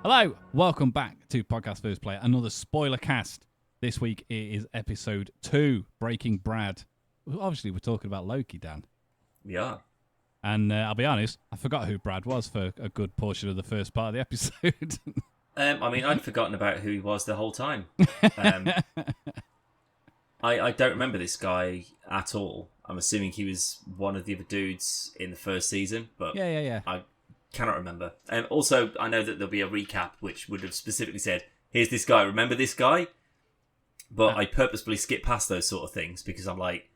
Hello, welcome back to Podcast First Play, another Spoilercast. This week it is episode 2, Breaking Brad. Obviously, we're talking about Loki, Dan. Yeah. And I'll be honest, I forgot who Brad was for a good portion of the first part of the episode. I mean, I'd forgotten about who he was the whole time. I don't remember this guy at all. I'm assuming he was one of the other dudes in the first season, but Yeah. I cannot remember. Also, I know that there'll be a recap which would have specifically said, here's this guy, remember this guy? But I purposefully skip past those sort of things because I'm like,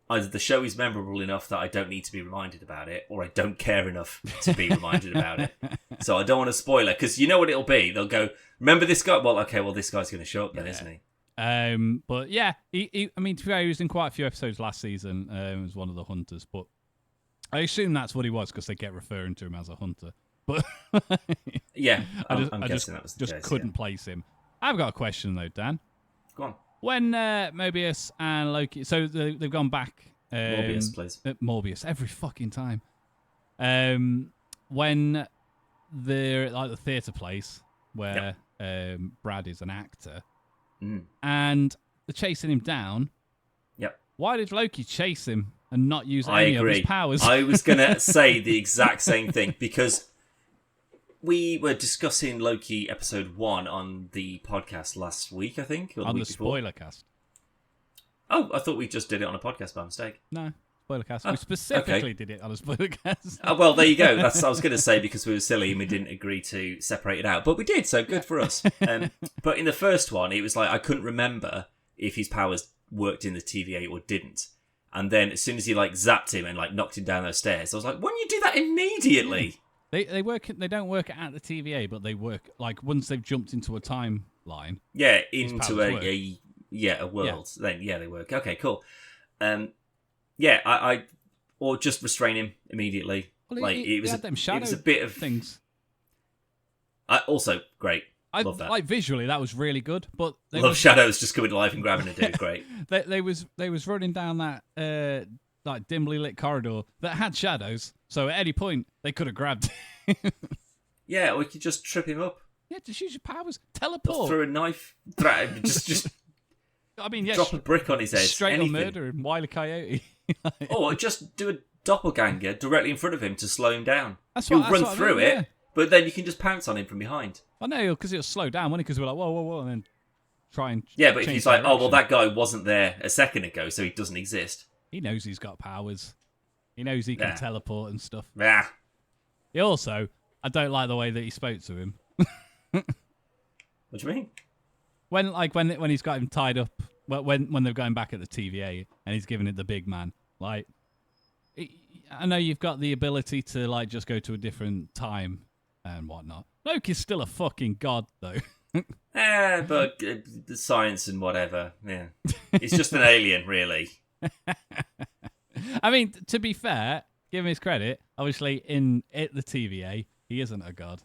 either the show is memorable enough that I don't need to be reminded about it, or I don't care enough to be reminded about it. So I don't want to spoil it, because you know what it'll be. They'll go, remember this guy? Well, okay, this guy's going to show up then, isn't he? But yeah, I mean, to be fair, he was in quite a few episodes last season. He was one of the hunters, but I assume that's what he was because they get referring to him as a hunter. But yeah, I'm guessing that was the case, couldn't place him. I've got a question though, Dan. Go on. When Mobius and Loki, so they've gone back. Morbius, please. Morbius, every fucking time. When they're at like the theatre place where Brad is an actor, and they're chasing him down. Yep. Why did Loki chase him and not use any of his powers? I was going to say the exact same thing, because we were discussing Loki episode 1 on the podcast last week, I think. Or on the before. Spoilercast. Oh, I thought we just did it on a podcast by mistake. No, Spoilercast. We specifically did it on a Spoilercast. Well, there you go. That's what I was going to say, because we were silly and we didn't agree to separate it out. But we did, so good for us. But in the first one, it was like I couldn't remember if his powers worked in the TVA or didn't. And then as soon as he like zapped him and like knocked him down those stairs, I was like, why don't you do that immediately? They work. They don't work at the TVA, but they work like once they've jumped into a timeline. Yeah, into a world. Yeah. Then they work. Okay, cool. I or just restrain him immediately. Well, like it was a bit of things. Also great. Love that. Like visually, that was really good. But shadows just coming to life and grabbing a dude. Great. they was running down that like dimly lit corridor that had shadows. So at any point they could have grabbed. Yeah, or you could just trip him up. Yeah, just use your powers. Teleport. Throw a knife. just. I mean, yeah, drop a brick on his head. Straight on murder him. Wile E. Coyote. Or just do a doppelganger directly in front of him to slow him down. He'll run through it, but then you can just pounce on him from behind. I know, because it'll slow down, won't it? Because we're like, whoa, and then try and yeah, but if he's like, that guy wasn't there a second ago, so he doesn't exist. He knows he's got powers. He knows he can teleport and stuff. Yeah. He also, I don't like the way that he spoke to him. What do you mean? When he's got him tied up, when they're going back at the TVA and he's giving it the big man, like, I know you've got the ability to like just go to a different time and whatnot. Loki's still a fucking god, though. But the science and whatever, yeah. He's just an alien, really. I mean, to be fair, give him his credit. Obviously, at the TVA, he isn't a god.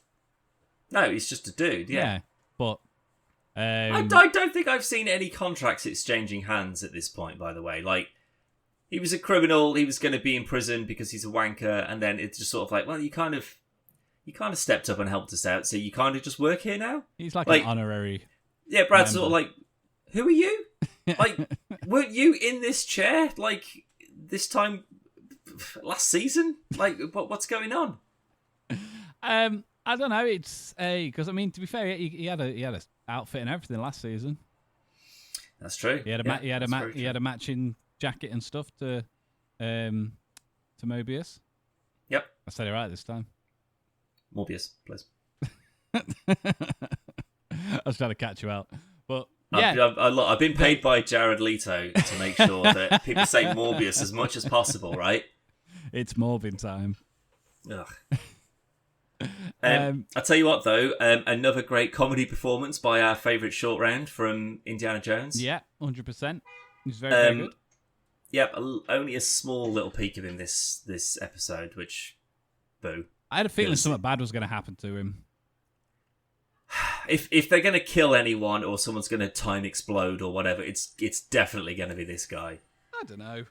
No, he's just a dude, yeah. But I don't think I've seen any contracts exchanging hands at this point, by the way. Like, he was a criminal, he was going to be in prison because he's a wanker, and then it's just sort of like, well, you kind of stepped up and helped us out, so you kind of just work here now? He's like an honorary... Yeah, Brad's sort of like, who are you? Like, weren't you in this chair, like, this time last season? Like, what's going on? I don't know. It's because I mean, to be fair, he had a outfit and everything last season. That's true. He had a matching jacket and stuff to Mobius. Yep, I said it right this time. Morbius, please. I was trying to catch you out, but yeah, I've been paid by Jared Leto to make sure that people say Morbius as much as possible, right? It's Morbin time. Ugh. I'll tell you what, though, another great comedy performance by our favourite short round from Indiana Jones. Yeah, 100%. He's very good. Yep, only a small little peek of him this episode, which, boo. I had a feeling something bad was going to happen to him. If they're going to kill anyone or someone's going to time explode or whatever, it's definitely going to be this guy. I don't know.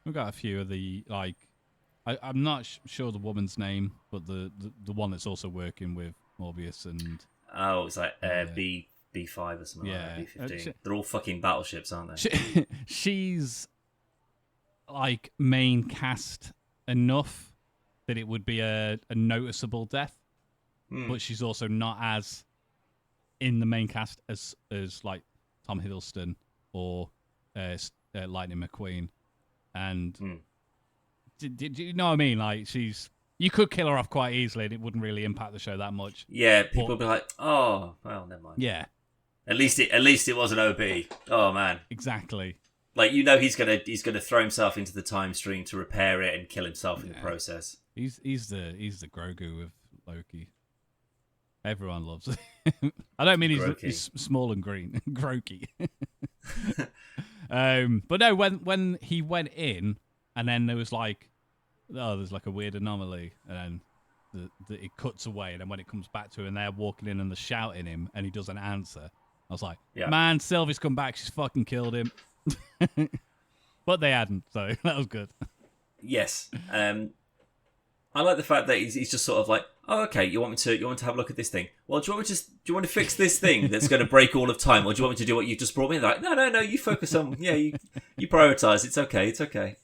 We've got a few of the, like, I'm not sure the woman's name, but the one that's also working with Morbius and it's like B5 or something like that, B15. They're all fucking battleships, aren't they? She's like main cast enough that it would be a noticeable death, but she's also not as in the main cast as like Tom Hiddleston or Lightning McQueen. And do you know what I mean? Like, you could kill her off quite easily and it wouldn't really impact the show that much. Yeah, people would be like, oh, well, never mind. Yeah. At least it was an OB. Oh, man. Exactly. Like, you know, he's gonna throw himself into the time stream to repair it and kill himself in the process. He's the Grogu of Loki. Everyone loves it. I don't mean he's small and green. Groki. But no, when he went in, and then there was like, there's like a weird anomaly, and then it cuts away, and then when it comes back to him, and they're walking in and they're shouting him, and he doesn't answer. I was like, man, Sylvie's come back. She's fucking killed him. But they hadn't, so that was good. Yes. I like the fact that he's just sort of like, oh, okay, you want me to have a look at this thing? Well, do you want to fix this thing that's going to break all of time, or do you want me to do what you just brought me? They're like, no, you focus on, you prioritize. It's okay.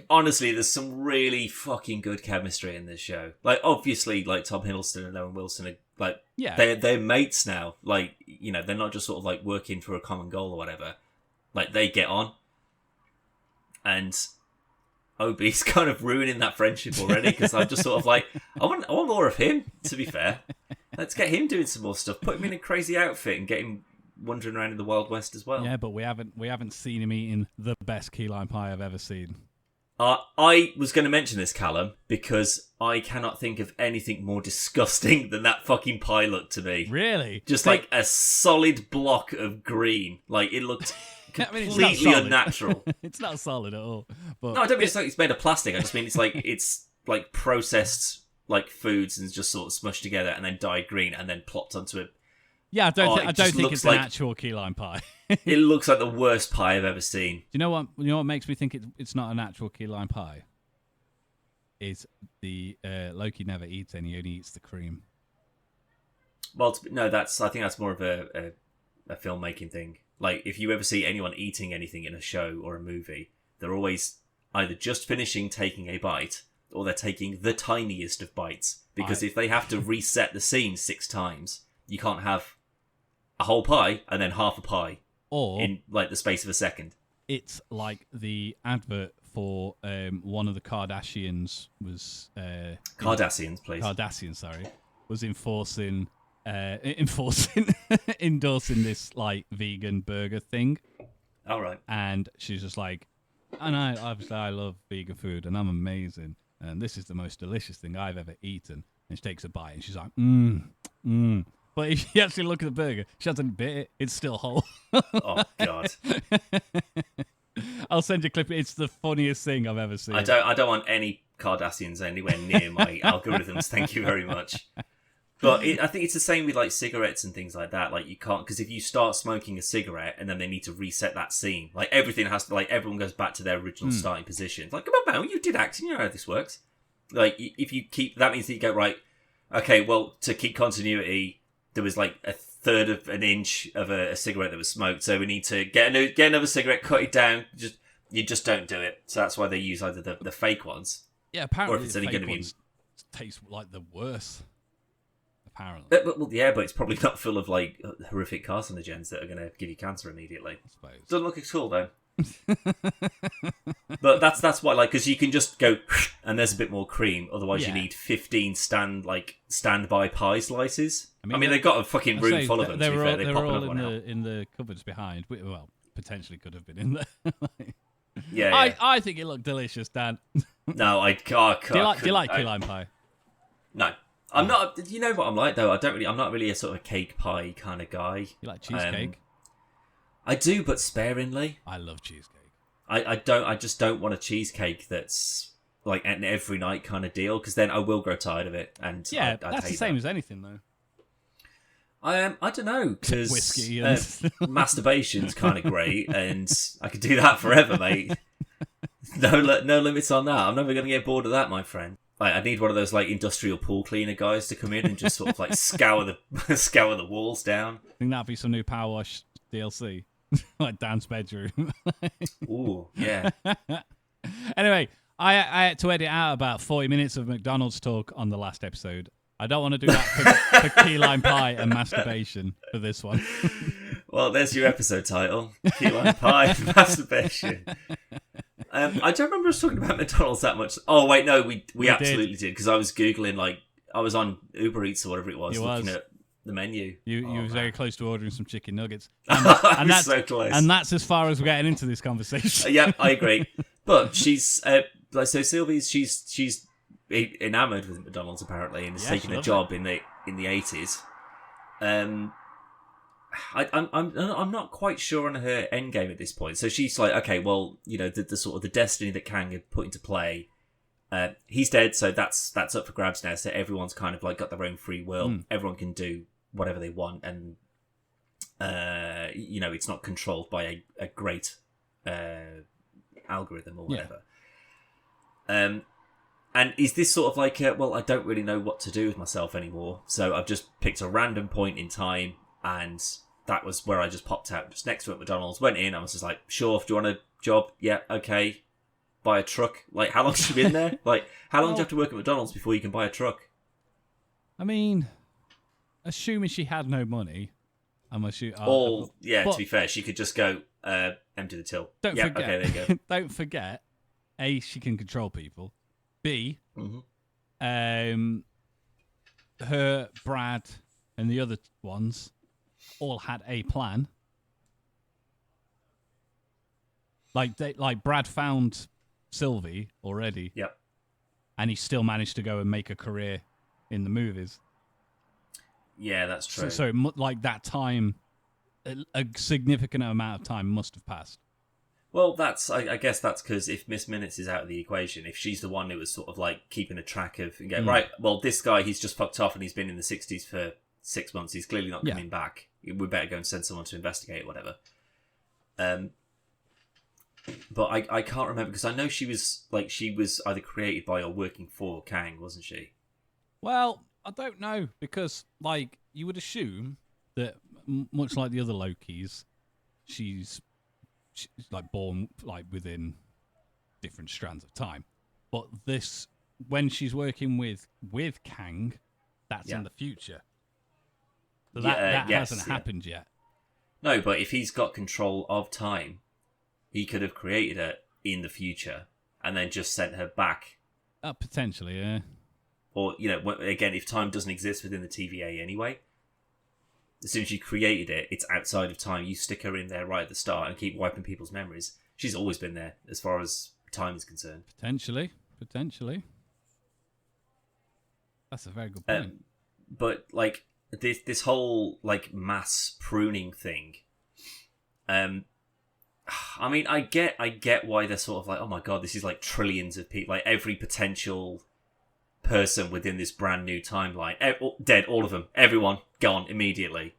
Honestly, there's some really fucking good chemistry in this show. Like, obviously, like Tom Hiddleston and Owen Wilson are like, they're mates now. Like, you know, they're not just sort of like working for a common goal or whatever. Like, they get on, and Obi's kind of ruining that friendship already, because I'm just sort of like, I want more of him, to be fair. Let's get him doing some more stuff. Put him in a crazy outfit and get him wandering around in the Wild West as well. Yeah, but we haven't seen him eating the best key lime pie I've ever seen. I was going to mention this, Callum, because I cannot think of anything more disgusting than that fucking pie looked to me. Really? Just like a solid block of green. Like, it looked completely unnatural. It's not solid at all. But no, I don't mean it's made of plastic. I just mean it's like processed like foods and just sort of smushed together and then dyed green and then plopped onto it. Yeah, I don't think it's an actual key lime pie. It looks like the worst pie I've ever seen. Do you know what? You know what makes me think it's not an actual key lime pie? Is the Loki never eats any; he only eats the cream. Well, no, I think that's more of a filmmaking thing. Like, if you ever see anyone eating anything in a show or a movie, they're always either just finishing taking a bite or they're taking the tiniest of bites. Because if they have to reset the scene 6 times, you can't have a whole pie and then half a pie in like the space of a second. It's like the advert for one of the Kardashians was Kardashians, sorry, was endorsing this like vegan burger thing. All right. And she's just like, and I love vegan food and I'm amazing and this is the most delicious thing I've ever eaten. And she takes a bite and she's like, But if you actually look at the burger, she hasn't bit it. It's still whole. Oh, God. I'll send you a clip. It's the funniest thing I've ever seen. I don't want any Kardashians anywhere near my algorithms. Thank you very much. But I think it's the same with like cigarettes and things like that. Like, you can't, because if you start smoking a cigarette and then they need to reset that scene, like everything has to, like everyone goes back to their original starting position. It's like, come on, man, you did acting. You know how this works. Like, if you keep, that means that you go, right, okay, well, to keep continuity, there was like a third of an inch of a cigarette that was smoked, so we need to get another cigarette, cut it down. You just don't do it. So that's why they use either the fake ones. Yeah, apparently or if it's only going to be taste like the worst. Apparently, but it's probably not full of like horrific carcinogens that are going to give you cancer immediately. I suppose. Doesn't look at all though. But that's why, like, because you can just go and there's a bit more cream. Otherwise, you need 15 standby pie slices. I mean they've got a fucking room full of them. They were all in the cupboards behind. Well, potentially could have been in there. Yeah. I think it looked delicious, Dan. No, I can't. Do you like key lime pie? No, I'm not. You know what I'm like though. I'm not really a sort of cake pie kind of guy. You like cheesecake? I do, but sparingly. I love cheesecake. I just don't want a cheesecake that's like an every night kind of deal, because then I will grow tired of it. And yeah, that's the same as anything though. I don't know, because whiskey and masturbation's kind of great, and I could do that forever, mate. No limits on that. I'm never going to get bored of that, my friend. Like, I need one of those like industrial pool cleaner guys to come in and just sort of like scour the walls down. I think that'd be some new Power Wash DLC, like Dan's bedroom. Ooh, yeah. Anyway, I had to edit out about 40 minutes of McDonald's talk on the last episode. I don't want to do that for key lime pie and masturbation for this one. Well, there's your episode title: key lime pie and masturbation. I don't remember us talking about McDonald's that much. Oh wait, no, we absolutely did because I was googling, like I was on Uber Eats or whatever it was, looking at the menu. You were very close to ordering some chicken nuggets, and that's so close. And that's as far as we're getting into this conversation. Yeah, I agree. But she's like, so Sylvie's she's enamored with McDonald's apparently, and has taken a job in the 80s. I'm not quite sure on her end game at this point. So she's like, okay, well, you know, the sort of the destiny that Kang had put into play, he's dead, so that's up for grabs now. So everyone's kind of like got their own free will. Everyone can do whatever they want, and you know, it's not controlled by a great algorithm or whatever. And is this sort of like, well, I don't really know what to do with myself anymore, so I've just picked a random point in time, and that was where I just popped out, just next to it, McDonald's, went in, I was just like, sure, do you want a job? Yeah, okay. Buy a truck. Like, how long's she been there? Like, how long do you have to work at McDonald's before you can buy a truck? I mean, assuming she had no money, I'm assuming... to be fair, she could just go, empty the till. Don't forget, okay, there you go. Don't forget, A, she can control people. B, her, Brad, and the other ones all had a plan. Like Brad found Sylvie already. Yep. And he still managed to go and make a career in the movies. Yeah, that's true. So like that time, a significant amount of time must have passed. Well, I guess that's because if Miss Minutes is out of the equation, if she's the one who was sort of like keeping a track of, and go, right, well, this guy, he's just fucked off and he's been in the 60s for 6 months. He's clearly not coming back. We better go and send someone to investigate or whatever. But I can't remember, because I know she was either created by or working for Kang, wasn't she? Well, I don't know, because like you would assume that much like the other Lokis, she's like born like within different strands of time. But this, when she's working with Kang, that's in the future. So that hasn't happened yet. No, but if he's got control of time, he could have created her in the future and then just sent her back. Potentially, yeah. Or, you know, again, if time doesn't exist within the TVA anyway, as soon as you created it, it's outside of time. You stick her in there right at the start and keep wiping people's memories. She's always been there as far as time is concerned. Potentially. That's a very good point. But, like, this whole, like, mass pruning thing, I mean, I get why they're sort of like, oh my god, this is like trillions of people, like every potential person within this brand new timeline, dead, all of them, everyone gone immediately.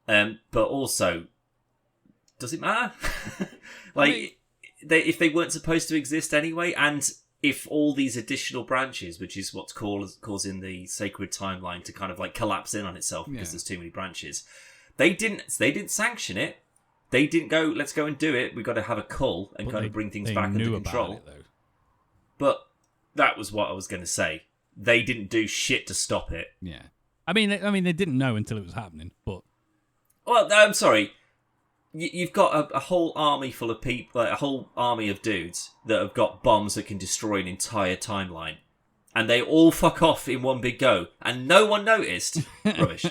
But also, does it matter? Like, if they weren't supposed to exist anyway, and if all these additional branches, which is what's causing the sacred timeline to kind of like collapse in on itself because there's too many branches, they didn't sanction it. They didn't go, let's go and do it. We've got to have a cull and kind of bring things back under control. About it, but that was what I was going to say. They didn't do shit to stop it. Yeah. I mean, they didn't know until it was happening, but... Well, I'm sorry. You've got a whole army full of people, like a whole army of dudes that have got bombs that can destroy an entire timeline. And they all fuck off in one big go. And no one noticed. Rubbish.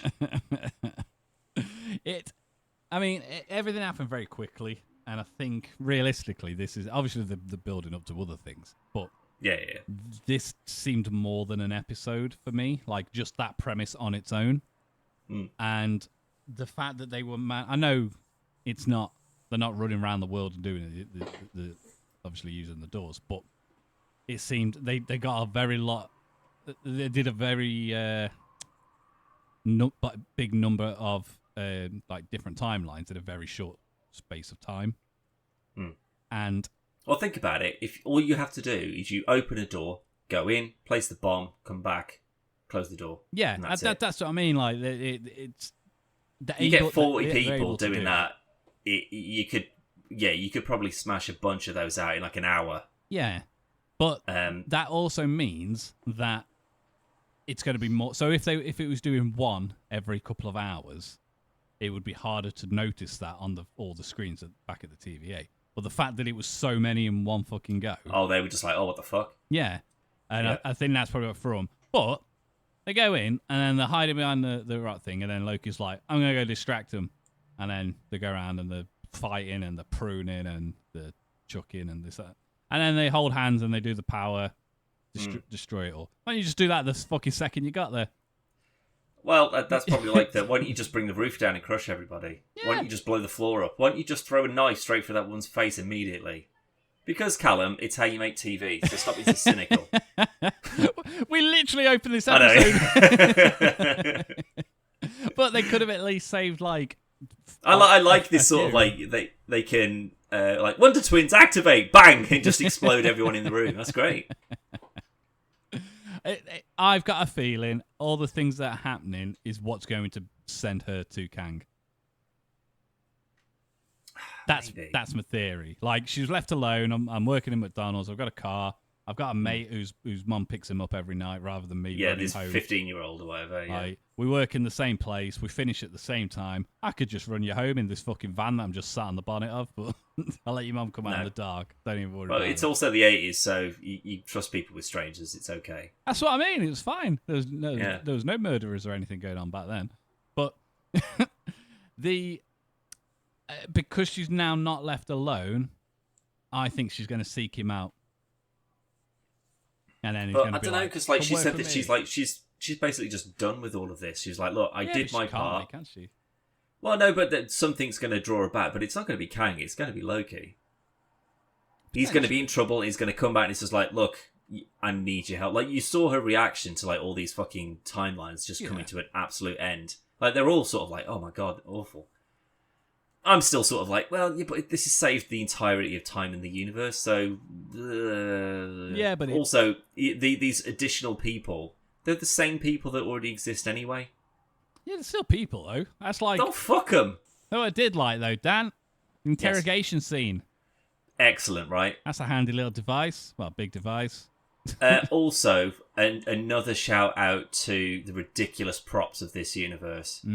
Everything happened very quickly, and I think realistically, this is obviously the building up to other things. But yeah, this seemed more than an episode for me, like just that premise on its own, and the fact that they were. I know it's not; they're not running around the world and doing it. The obviously using the doors, but it seemed they got a very lot. They did a very big number of. Like different timelines in a very short space of time, and Well, think about it. If all you have to do is you open a door, go in, place the bomb, come back, close the door. Yeah, and that's that's what I mean. Like it's you get 40 they're people able to doing do that. You could probably smash a bunch of those out in like an hour. Yeah, but that also means that it's going to be more. So if it was doing one every couple of hours, it would be harder to notice that on all the screens back at the TVA. But the fact that it was so many in one fucking go. Oh, they were just like, oh, what the fuck? Yeah, and Yeah. I think that's probably what threw them. But they go in and then they're hiding behind the right thing, and then Loki's like, I'm going to go distract them, and then they go around and they're fighting and they're pruning and they're chucking and this that. And then they hold hands and they do the power, destroy it all. Why don't you just do that the fucking second you got there? Well, that's probably like the, why don't you just bring the roof down and crush everybody? Yeah. Why don't you just blow the floor up? Why don't you just throw a knife straight for that one's face immediately? Because, Callum, it's how you make TV, so stop being so cynical. We literally opened this I episode. know. But they could have at least saved, like... I like this sort of, like, they can, like, Wonder Twins, activate, bang, and just explode everyone in the room. That's great. I've got a feeling all the things that are happening is what's going to send her to Kang. That's my theory. Like, she's left alone. I'm working in McDonald's. I've got a car. I've got a mate whose mum picks him up every night rather than me. Yeah, running this home. 15-year-old or whatever. Yeah. Like, we work in the same place. We finish at the same time. I could just run you home in this fucking van that I'm just sat on the bonnet of, but I'll let your mum come out in the dark. Don't even worry Well, about it's it. also the 80s, so you trust people with strangers. It's okay. That's what I mean. It was fine. There was no murderers or anything going on back then. But because she's now not left alone, I think she's going to seek him out. And then he's going to I don't know, because like she said that she's basically just done with all of this. She's like, look, I did my part. Can't she? Well, no, but that something's going to draw her back. But it's not going to be Kang. It's going to be Loki. He's going to be in trouble. He's going to come back and it's just like, look, I need your help. Like, you saw her reaction to like all these fucking timelines just coming to an absolute end. Like, they're all sort of like, oh my god, awful. I'm still sort of like, well, yeah, but this has saved the entirety of time in the universe, so... yeah, but... Also, these additional people, they're the same people that already exist anyway. Yeah, they're still people, though. That's like... Oh, fuck them! Oh, I did like, though, Dan. Interrogation scene. Excellent, right? That's a handy little device. Well, big device. Also, another shout out to the ridiculous props of this universe.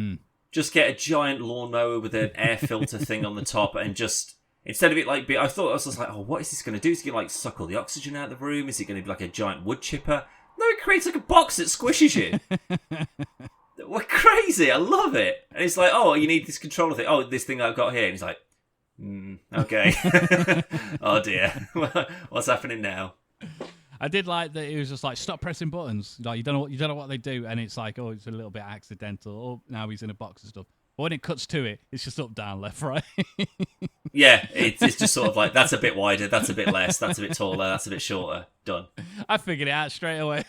Just get a giant lawnmower with an air filter thing on the top and just... Instead of it like... I was just like, oh, what is this going to do? Is it going to like suck all the oxygen out of the room? Is it going to be like a giant wood chipper? No, it creates like a box that squishes you. We're crazy. I love it. And it's like, oh, you need this controller thing. Oh, this thing I've got here. And he's like, okay. Oh dear. What's happening now? I did like that. It was just like, stop pressing buttons. Like, you don't know what they do, and it's like, oh, it's a little bit accidental. Oh, now he's in a box and stuff. But when it cuts to it, it's just up, down, left, right. Yeah, it's just sort of like, that's a bit wider, that's a bit less, that's a bit taller, that's a bit shorter. Done. I figured it out straight away.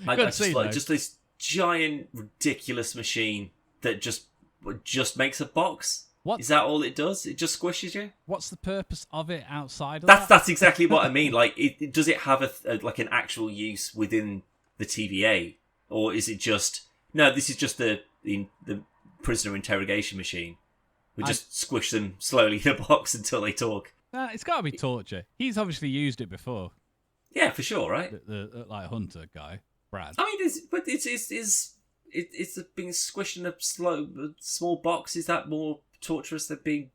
Just this giant, ridiculous machine that just makes a box. What is that? All it does? It just squishes you. What's the purpose of it outside of that? That's exactly what I mean. Like, does it have like an actual use within the TVA, or is it just no? This is just the prisoner interrogation machine. We just squish them slowly in a box until they talk. It's got to be torture. He's obviously used it before. Yeah, for sure, right? The like Hunter guy, Brad. I mean, it's being squished in a small box. Is that more torturous than being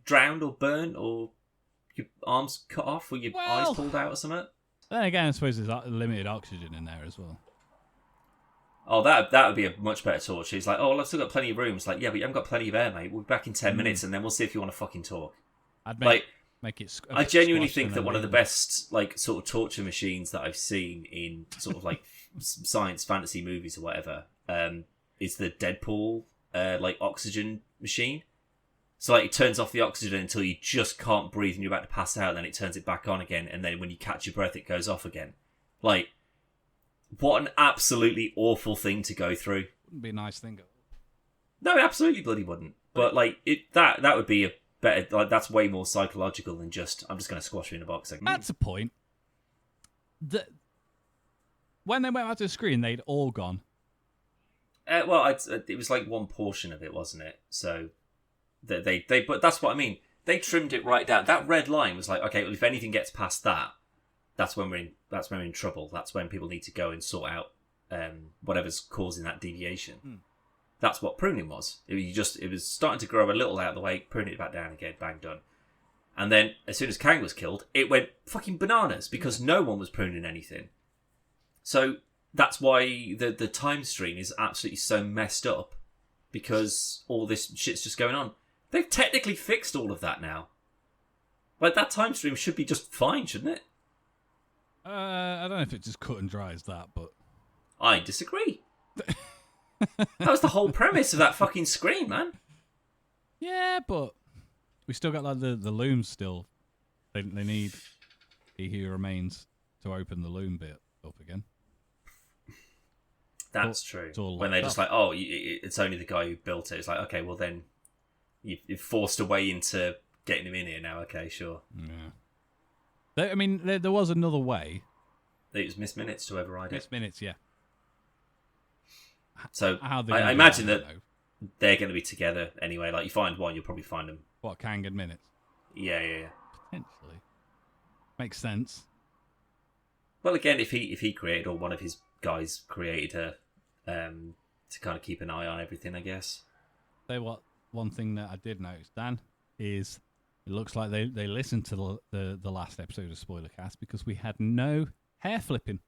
drowned or burnt or your arms cut off or your eyes pulled out or something? Then again, I suppose there's limited oxygen in there as well. Oh, that would be a much better torture. It's like, oh, well, I've still got plenty of room. It's like, yeah, but you haven't got plenty of air, mate. We'll be back in 10 minutes and then we'll see if you want to fucking talk. I'd make it. I genuinely think that one of the best, like, sort of torture machines that I've seen in sort of like science fantasy movies or whatever, is the Deadpool, like, oxygen machine. So, like, it turns off the oxygen until you just can't breathe and you're about to pass out, and then it turns it back on again, and then when you catch your breath, it goes off again. Like, what an absolutely awful thing to go through. Wouldn't be a nice thing. No, it absolutely bloody wouldn't. But, like, that would be better. Like that's way more psychological than just I'm just going to squash you in a box. Like, That's a point. When they went out to the screen, they'd all gone. Well, it was like one portion of it, wasn't it? So they but that's what I mean. They trimmed it right down. That red line was like, okay, well, if anything gets past that, that's when we're in trouble. That's when people need to go and sort out whatever's causing that deviation. That's what pruning was. It was starting to grow a little out of the way, prune it back down again, bang, done. And then as soon as Kang was killed, it went fucking bananas because no one was pruning anything. So that's why the time stream is absolutely so messed up, because all this shit's just going on. They've technically fixed all of that now. Like, that time stream should be just fine, shouldn't it? I don't know if it's just cut and dry as that, but... I disagree. That was the whole premise of that fucking screen, man. Yeah, but we still got like the loom still. They need He Who Remains to open the loom bit up again. That's true. All when they're just like, oh, it's only the guy who built it. It's like, okay, well then you've forced a way into getting him in here now. Okay, sure. Yeah. I mean, there was another way. It was Miss Minutes to override it. Miss Minutes, yeah. So I imagine that they're going to be together anyway. Like, you find one, you'll probably find them. What, Kang and Minutes? Yeah. Potentially. Makes sense. Well, again, if he created, or one of his guys created her, to kind of keep an eye on everything, I guess. One thing that I did notice, Dan, is it looks like they listened to the last episode of Spoilercast, because we had no hair flipping.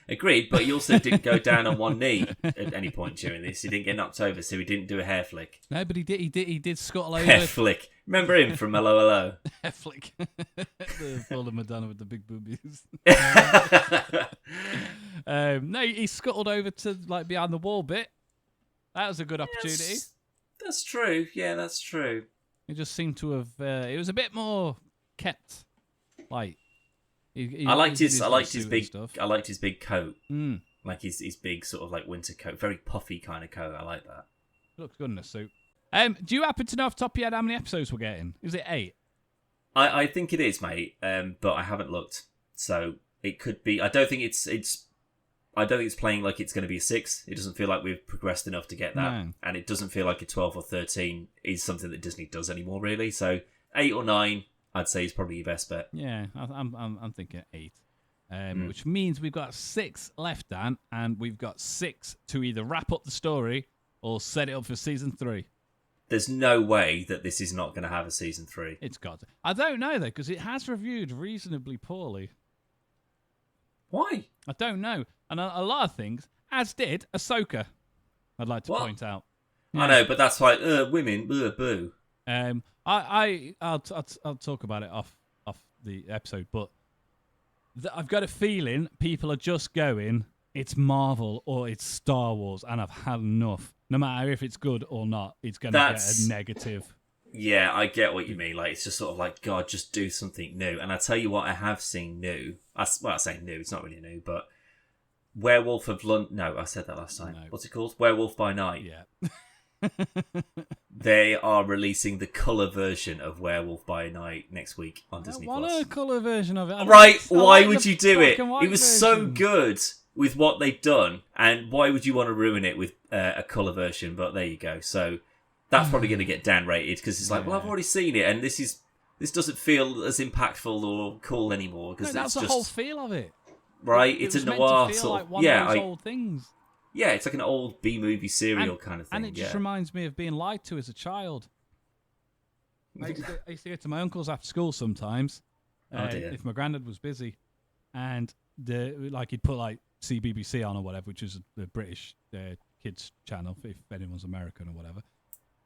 Agreed, but he also didn't go down on one knee at any point during this. He didn't get knocked over, so he didn't do a hair flick. No, but he did scuttle over. Hair flick. Remember him from Hello Hello? Hair flick. The full of Madonna with the big boobies. No, he scuttled over to like behind the wall bit. That was a good opportunity. Yes, that's true. Yeah, that's true. It just seemed to have. It was a bit more kept, like. I liked his big coat. Mm. Like his big sort of like winter coat, very puffy kind of coat. I like that. Looks good in a suit. Do you happen to know off the top of your head how many episodes we're getting? Is it 8? I think it is, mate. But I haven't looked, so it could be. I don't think it's playing like it's going to be a 6. It doesn't feel like we've progressed enough to get that, No. and it doesn't feel like a 12 or 13 is something that Disney does anymore, really. So 8 or 9. I'd say is probably your best bet. Yeah, I'm thinking 8, which means we've got 6 left, Dan, and we've got 6 to either wrap up the story or set it up for season 3. There's no way that this is not going to have a season 3. It's got to. I don't know though, because it has reviewed reasonably poorly. Why? I don't know, and a lot of things, as did Ahsoka. I'd like to point out. Yeah. I know, but that's like women, boo. I'll talk about it off the episode, but I've got a feeling people are just going, it's Marvel or it's Star Wars, and I've had enough. No matter if it's good or not, it's going to get a negative. Yeah, I get what you mean. Like, it's just sort of like, God, just do something new. And I tell you what, I have seen new. I say new, it's not really new, but Werewolf of London. No, I said that last time. No. What's it called? Werewolf by Night. Yeah. They are releasing the colour version of Werewolf by Night next week on Disney+. I want a colour version of it. Right, why would you do it? It was so good with what they'd done, and why would you want to ruin it with a colour version? But there you go. So that's probably going to get downrated, because it's like, well, I've already seen it, and this doesn't feel as impactful or cool anymore. Because that's the whole feel of it. Right, it's a noir sort of, like one of those old things. Yeah, it's like an old B-movie serial kind of thing. And it just reminds me of being lied to as a child. I used to go to my uncle's after school sometimes, if my granddad was busy, and he'd put like CBBC on or whatever, which is the British kids channel, if anyone's American or whatever.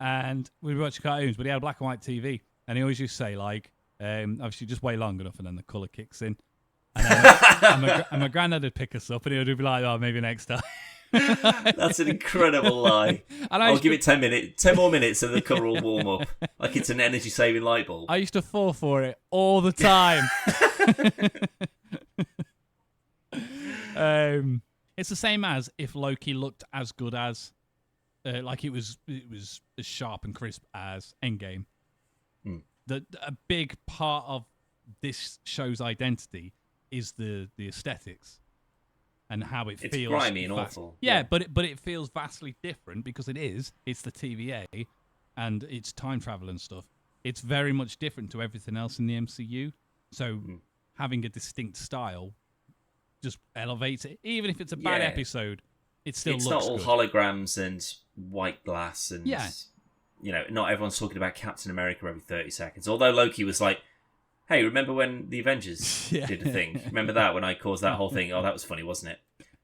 And we'd watch cartoons, but he had a black and white TV, and he always used to say like, obviously just wait long enough, and then the colour kicks in. And my granddad would pick us up, and he would be like, "Oh, maybe next time." That's an incredible lie. And I'll give it 10 more minutes, and the colour will warm up like it's an energy-saving light bulb. I used to fall for it all the time. It's the same as if Loki looked as good as like it was as sharp and crisp as Endgame. A big part of this show's identity is the aesthetics and how it feels. It's grimy and awful. Yeah, but it feels vastly different because it's the TVA and it's time travel and stuff. It's very much different to everything else in the MCU. So having a distinct style just elevates it. Even if it's a bad episode, it still looks good. It's not all holograms and white glass and not everyone's talking about Captain America every 30 seconds. Although Loki was like, hey, remember when the Avengers did a thing? Remember that when I caused that whole thing? Oh, that was funny, wasn't it?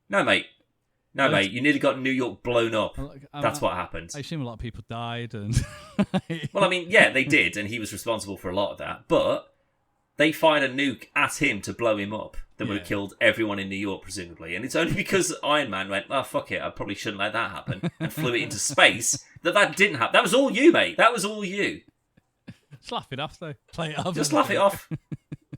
No, mate. You nearly got New York blown up. That's what happened. I assume a lot of people died. And well, I mean, yeah, they did, and he was responsible for a lot of that. But they fired a nuke at him to blow him up that would have killed everyone in New York, presumably. And it's only because Iron Man went, oh, fuck it, I probably shouldn't let that happen, and flew it into space that didn't happen. That was all you, mate. That was all you. Just laugh it off, though. Play it off. Just laugh it off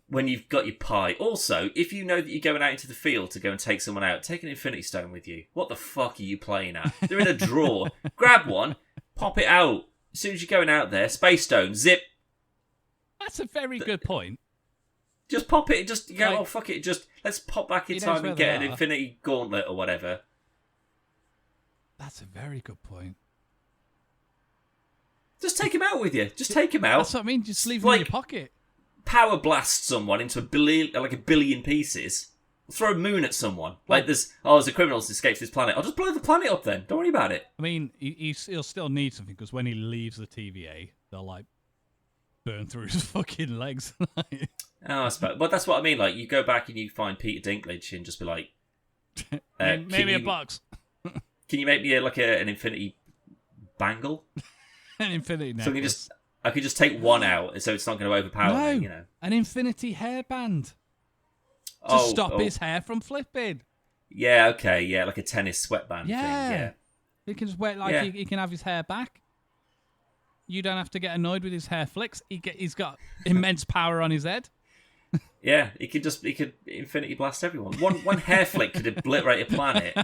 when you've got your pie. Also, if you know that you're going out into the field to go and take someone out, take an Infinity Stone with you. What the fuck are you playing at? They're in a drawer. Grab one, pop it out. As soon as you're going out there, Space Stone, zip. That's a very good point. Just pop it. Just go, oh, fuck it. Just let's pop back in time and get an Infinity Gauntlet or whatever. That's a very good point. Just take him out with you. Just take him out. That's what I mean. Just leave him in your pocket. Power blast someone into a billion pieces. Throw a moon at someone. There's a criminal that escapes this planet. I'll just blow the planet up then. Don't worry about it. I mean, he'll still need something because when he leaves the TVA, they'll burn through his fucking legs. I suppose. But that's what I mean. Like, you go back and you find Peter Dinklage and just be like, maybe a box. Can you make me an infinity bangle? An infinity necklace. So I could just take one out, so it's not going to overpower me. An infinity hairband to stop his hair from flipping. Yeah, okay, yeah, like a tennis sweatband thing. Yeah, he can just wear he can have his hair back. You don't have to get annoyed with his hair flicks. He's got immense power on his head. Yeah, he could infinity blast everyone. One hair flick could obliterate a planet.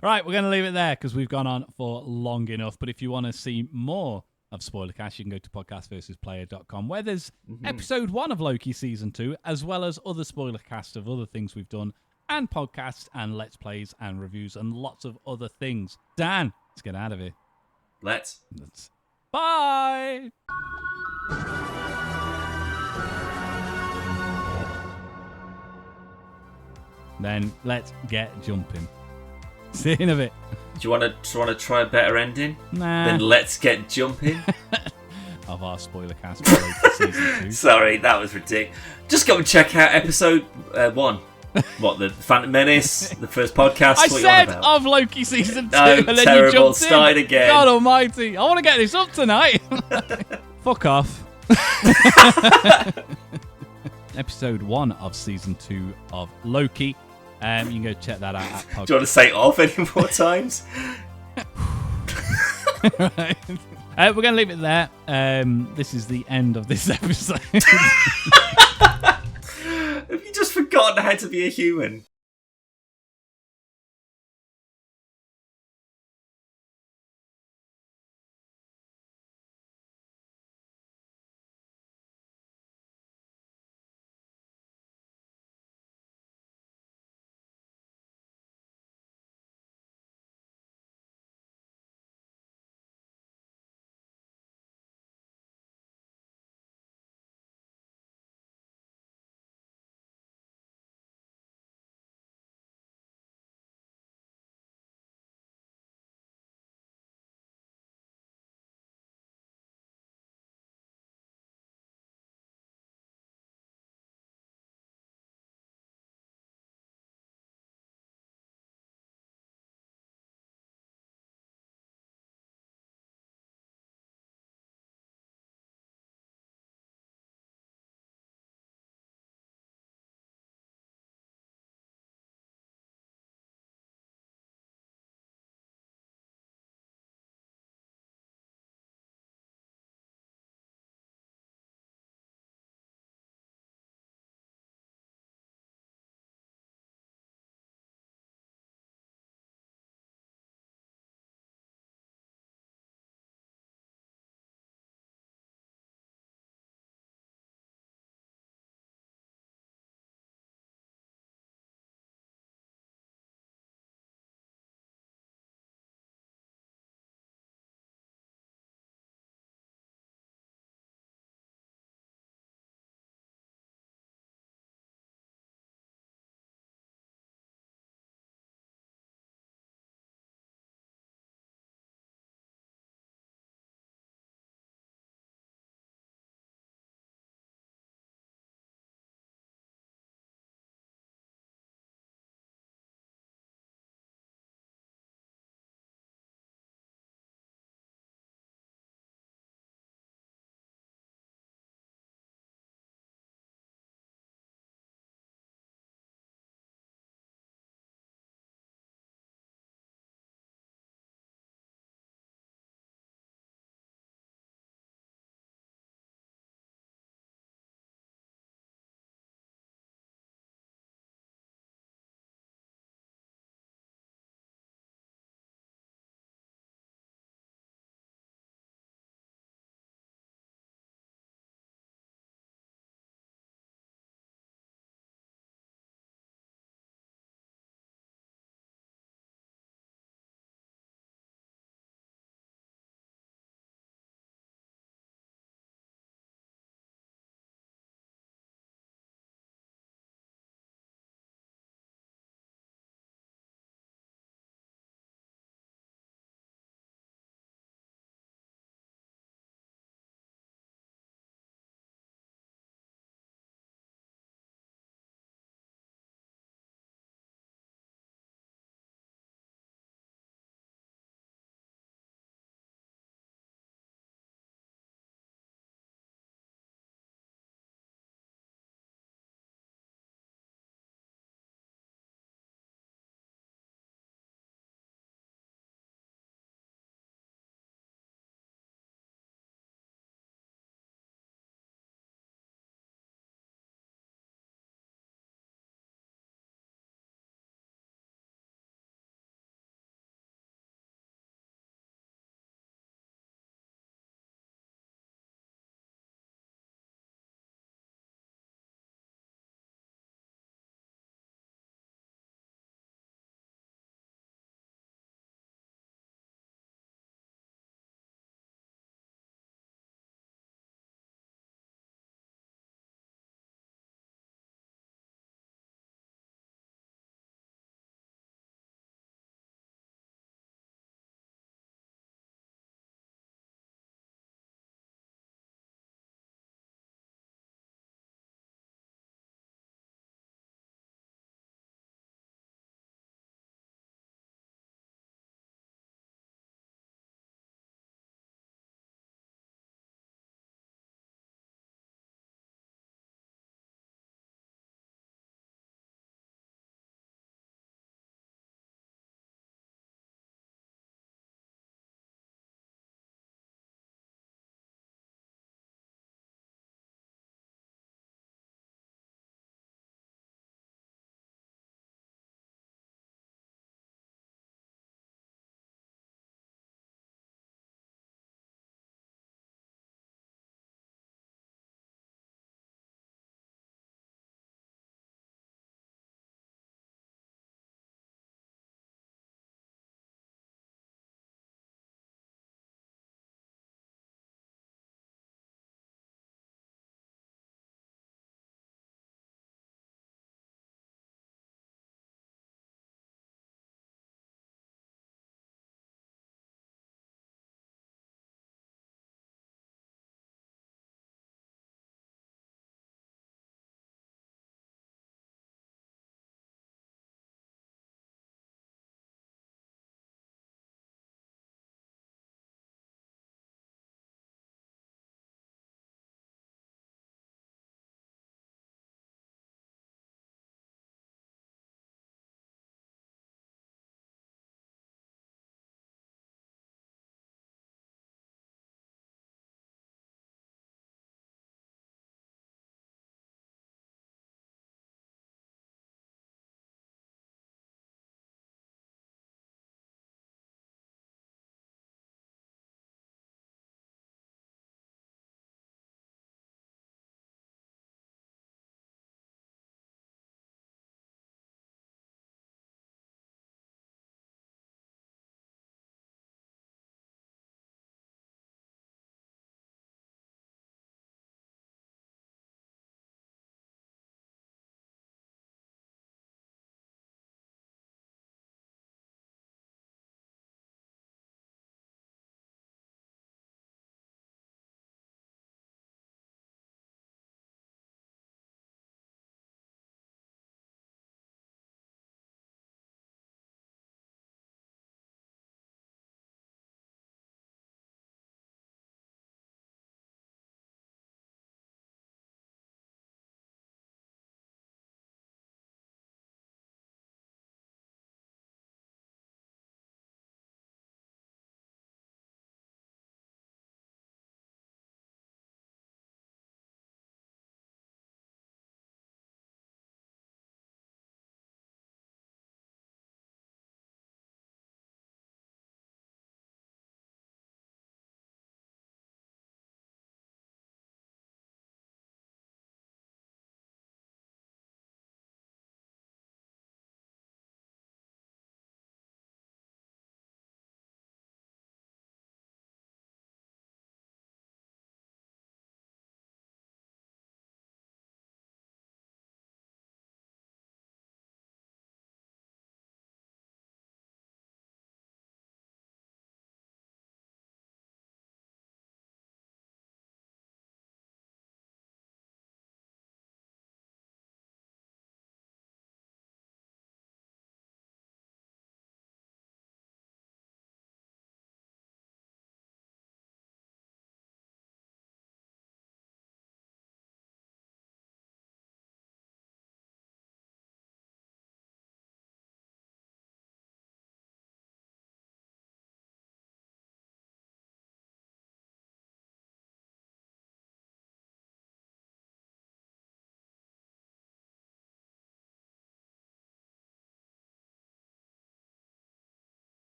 Right, we're going to leave it there because we've gone on for long enough. But if you want to see more of Spoilercast, you can go to podcastversusplayer.com, where there's episode 1 of Loki season 2, as well as other Spoilercasts of other things we've done, and podcasts and Let's Plays and reviews and lots of other things. Dan, let's get out of here. Let's. Bye! Then let's get jumping. See you in a bit. Do you want to try a better ending? Nah. Then let's get jumping. Of our Spoilercast for season 2. Sorry, that was ridiculous. Just go and check out episode 1. What, the Phantom Menace, the first podcast? I said of Loki season 2, and then terrible. You jumped Start in. Again. God almighty. I want to get this up tonight. Fuck off. Episode 1 of season 2 of Loki. You can go check that out at podcast. Do you want to say off any more times? Right. We're going to leave it there. This is the end of this episode. Have you just forgotten how to be a human?